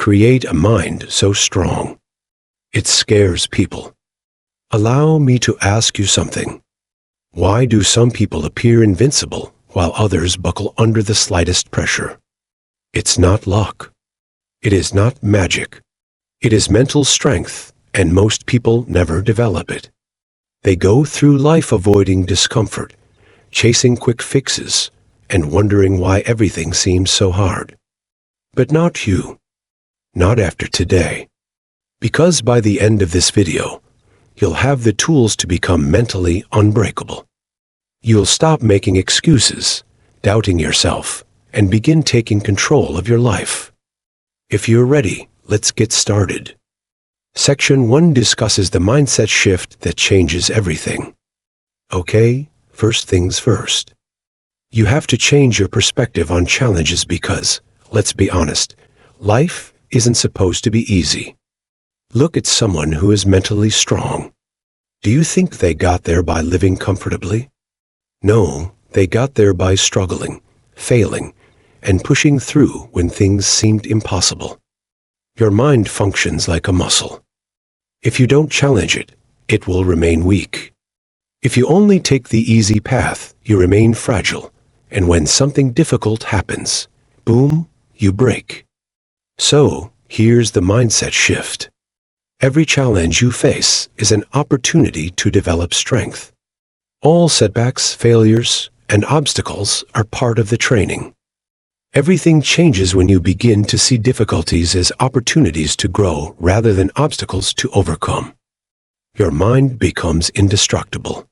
create a mind so strong? It scares people. Allow me to ask you something. Why do some people appear invincible while others buckle under the slightest pressure? It's not luck. It is not magic. It is mental strength, and most people never develop it. They go through life avoiding discomfort, chasing quick fixes, and wondering why everything seems so hard. But not you. Not after today. Because by the end of this video, you'll have the tools to become mentally unbreakable. You'll stop making excuses, doubting yourself, and begin taking control of your life. If you're ready, let's get started. Section 1 discusses the mindset shift that changes everything. Okay, first things first. You have to change your perspective on challenges because, let's be honest, life isn't supposed to be easy. Look at someone who is mentally strong. Do you think they got there by living comfortably? No, they got there by struggling, failing, and pushing through when things seemed impossible. Your mind functions like a muscle. If you don't challenge it, it will remain weak. If you only take the easy path, you remain fragile, and when something difficult happens, boom, you break. So, here's the mindset shift. Every challenge you face is an opportunity to develop strength. All setbacks, failures, and obstacles are part of the training. Everything changes when you begin to see difficulties as opportunities to grow rather than obstacles to overcome. Your mind becomes indestructible.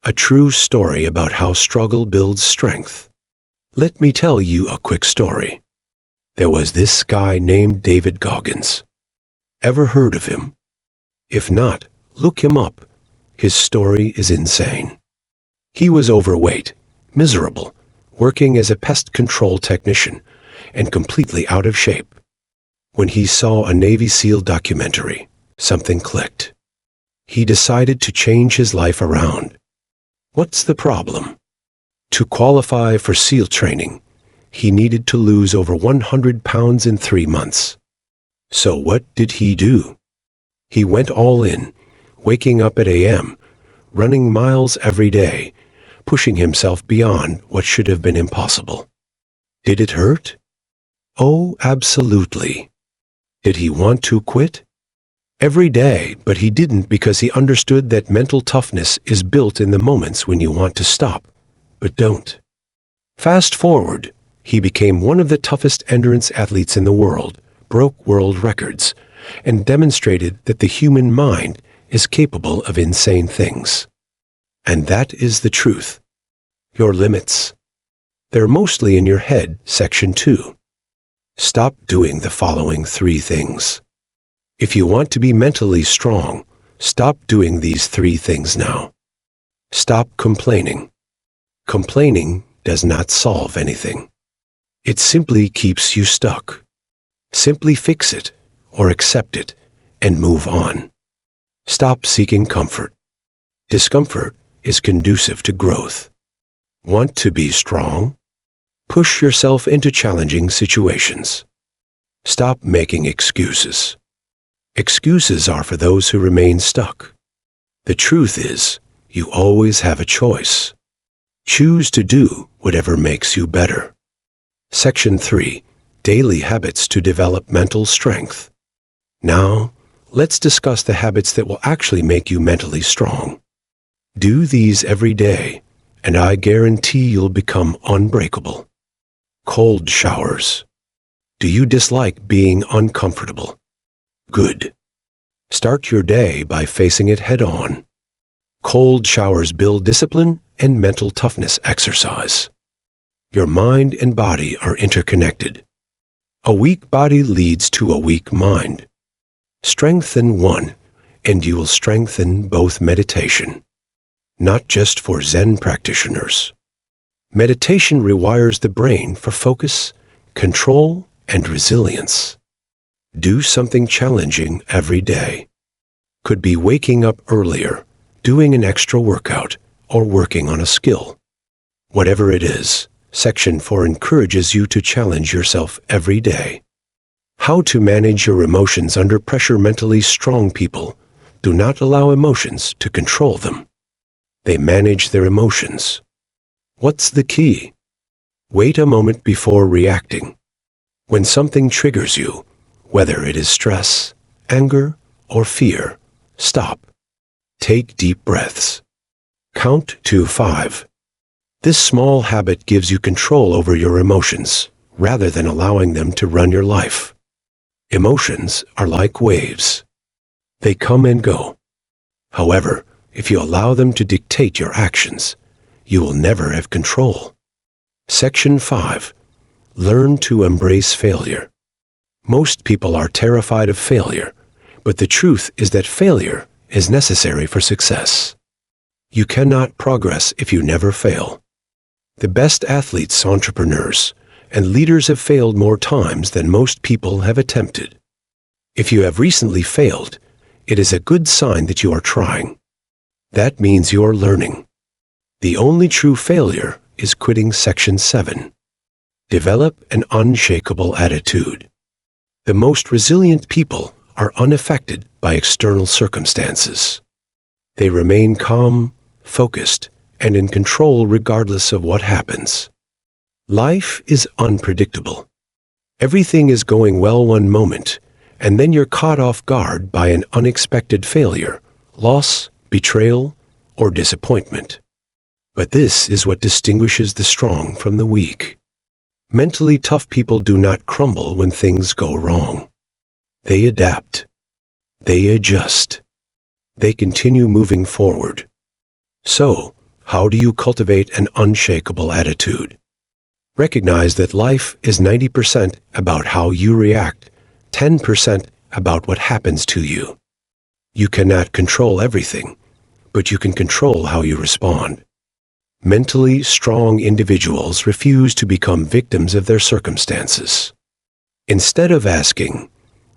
A true story about how struggle builds strength. Let me tell you a quick story. There was this guy named David Goggins. Ever heard of him? If not, look him up. His story is insane. He was overweight, miserable, working as a pest control technician, and completely out of shape. When he saw a Navy SEAL documentary, something clicked. He decided to change his life around. What's the problem? To qualify for SEAL training, he needed to lose over 100 pounds in 3 months. So what did he do? He went all in, waking up at a.m., running miles every day, pushing himself beyond what should have been impossible. Did it hurt? Oh, absolutely. Did he want to quit? Every day, but he didn't because he understood that mental toughness is built in the moments when you want to stop, but don't. Fast forward, he became one of the toughest endurance athletes in the world, broke world records, and demonstrated that the human mind is capable of insane things. And that is the truth. Your limits. They're mostly in your head, Section 2. Stop doing the following 3 things. If you want to be mentally strong, stop doing these 3 things now. Stop complaining. Complaining does not solve anything. It simply keeps you stuck. Simply fix it, or accept it, and move on. Stop seeking comfort. Discomfort is conducive to growth. Want to be strong? Push yourself into challenging situations. Stop making excuses. Excuses are for those who remain stuck. The truth is, you always have a choice. Choose to do whatever makes you better. Section 3. Daily habits to develop mental strength. Now, let's discuss the habits that will actually make you mentally strong. Do these every day, and I guarantee you'll become unbreakable. Cold showers. Do you dislike being uncomfortable? Good. Start your day by facing it head-on. Cold showers build discipline and mental toughness exercise. Your mind and body are interconnected. A weak body leads to a weak mind. Strengthen one, and you will strengthen both. Meditation. Not just for Zen practitioners. Meditation rewires the brain for focus, control, and resilience. Do something challenging every day. Could be waking up earlier, doing an extra workout, or working on a skill. Whatever it is, Section 4 encourages you to challenge yourself every day. How to manage your emotions under pressure. Mentally strong people do not allow emotions to control them. They manage their emotions. What's the key? Wait a moment before reacting. When something triggers you, whether it is stress, anger, or fear, stop. Take deep breaths. Count to 5. This small habit gives you control over your emotions, rather than allowing them to run your life. Emotions are like waves. They come and go. However, if you allow them to dictate your actions, you will never have control. Section 5. Learn to embrace failure. Most people are terrified of failure, but the truth is that failure is necessary for success. You cannot progress if you never fail. The best athletes, entrepreneurs, and leaders have failed more times than most people have attempted. If you have recently failed, it is a good sign that you are trying. That means you are learning. The only true failure is quitting. Section 7. Develop an unshakable attitude. The most resilient people are unaffected by external circumstances. They remain calm, focused, and in control regardless of what happens. Life is unpredictable. Everything is going well one moment, and then you're caught off guard by an unexpected failure, loss, betrayal, or disappointment. But this is what distinguishes the strong from the weak. Mentally tough people do not crumble when things go wrong. They adapt. They adjust. They continue moving forward. So, how do you cultivate an unshakable attitude? Recognize that life is 90% about how you react, 10% about what happens to you. You cannot control everything, but you can control how you respond. Mentally strong individuals refuse to become victims of their circumstances. Instead of asking,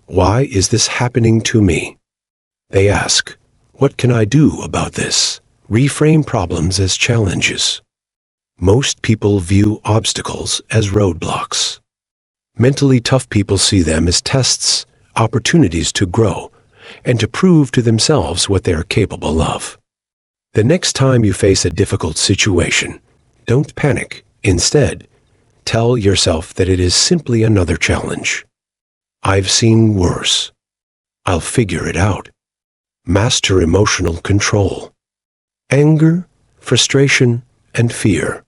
"Why is this happening to me?" they ask, "What can I do about this?" Reframe problems as challenges. Most people view obstacles as roadblocks. Mentally tough people see them as tests, opportunities to grow, and to prove to themselves what they are capable of. The next time you face a difficult situation, don't panic. Instead, tell yourself that it is simply another challenge. I've seen worse. I'll figure it out. Master emotional control. Anger, frustration, and fear.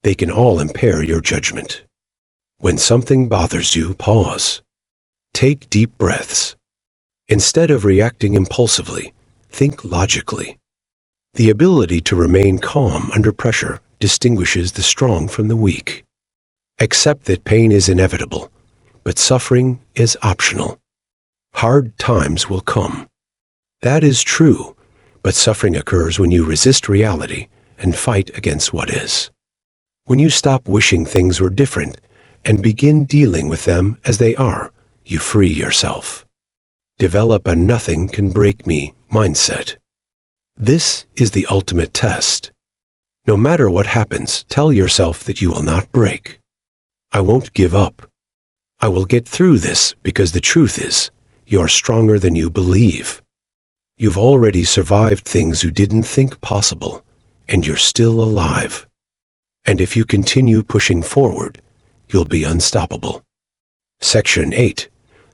They can all impair your judgment. When something bothers you, pause. Take deep breaths. Instead of reacting impulsively, think logically. The ability to remain calm under pressure distinguishes the strong from the weak. Accept that pain is inevitable, but suffering is optional. Hard times will come. That is true, but suffering occurs when you resist reality and fight against what is. When you stop wishing things were different and begin dealing with them as they are, you free yourself. Develop a nothing can break me mindset. This is the ultimate test. No matter what happens, tell yourself that you will not break. I won't give up. I will get through this because the truth is, you're stronger than you believe. You've already survived things you didn't think possible, and you're still alive. And if you continue pushing forward, you'll be unstoppable. Section 8.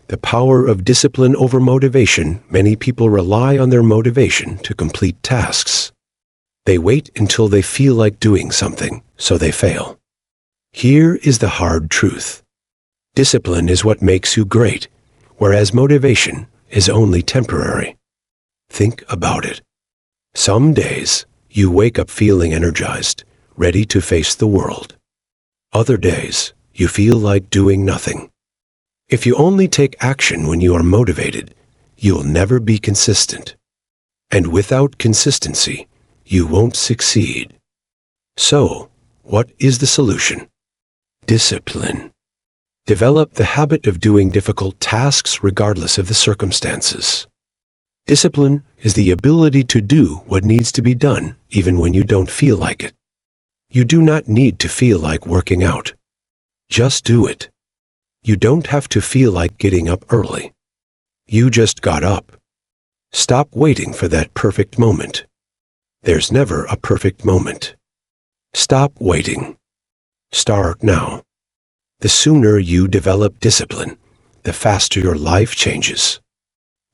The power of discipline over motivation. Many people rely on their motivation to complete tasks. They wait until they feel like doing something, so they fail. Here is the hard truth. Discipline is what makes you great, whereas motivation is only temporary. Think about it. Some days, you wake up feeling energized, ready to face the world. Other days, you feel like doing nothing. If you only take action when you are motivated, you will never be consistent. And without consistency, you won't succeed. So, what is the solution? Discipline. Develop the habit of doing difficult tasks regardless of the circumstances. Discipline is the ability to do what needs to be done even when you don't feel like it. You do not need to feel like working out. Just do it. You don't have to feel like getting up early. You just got up. Stop waiting for that perfect moment. There's never a perfect moment. Stop waiting. Start now. The sooner you develop discipline, the faster your life changes.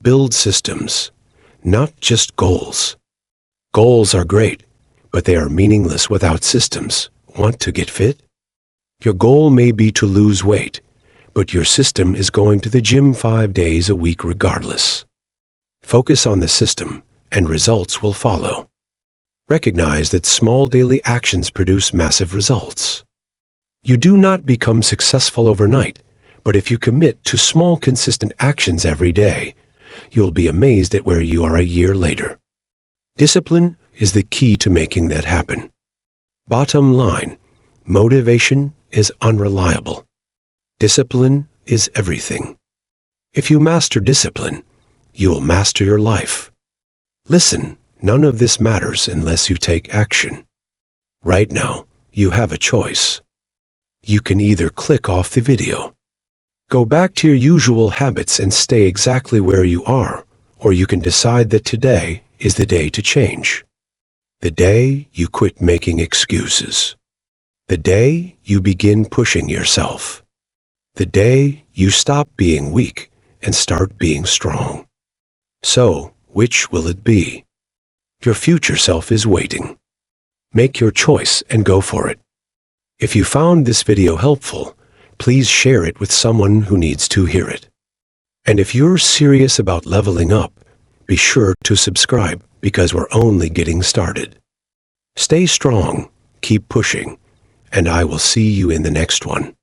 Build systems, not just goals. Goals are great, but they are meaningless without systems. Want to get fit? Your goal may be to lose weight, but your system is going to the gym 5 days a week regardless. Focus on the system, and results will follow. Recognize that small daily actions produce massive results. You do not become successful overnight, but if you commit to small, consistent actions every day, you'll be amazed at where you are a year later. Discipline is the key to making that happen. Bottom line, motivation is unreliable. Discipline is everything. If you master discipline, you will master your life. Listen, none of this matters unless you take action. Right now, you have a choice. You can either click off the video, go back to your usual habits and stay exactly where you are, or you can decide that today is the day to change. The day you quit making excuses. The day you begin pushing yourself. The day you stop being weak and start being strong. So, which will it be? Your future self is waiting. Make your choice and go for it. If you found this video helpful, please share it with someone who needs to hear it. And if you're serious about leveling up, be sure to subscribe because we're only getting started. Stay strong, keep pushing, and I will see you in the next one.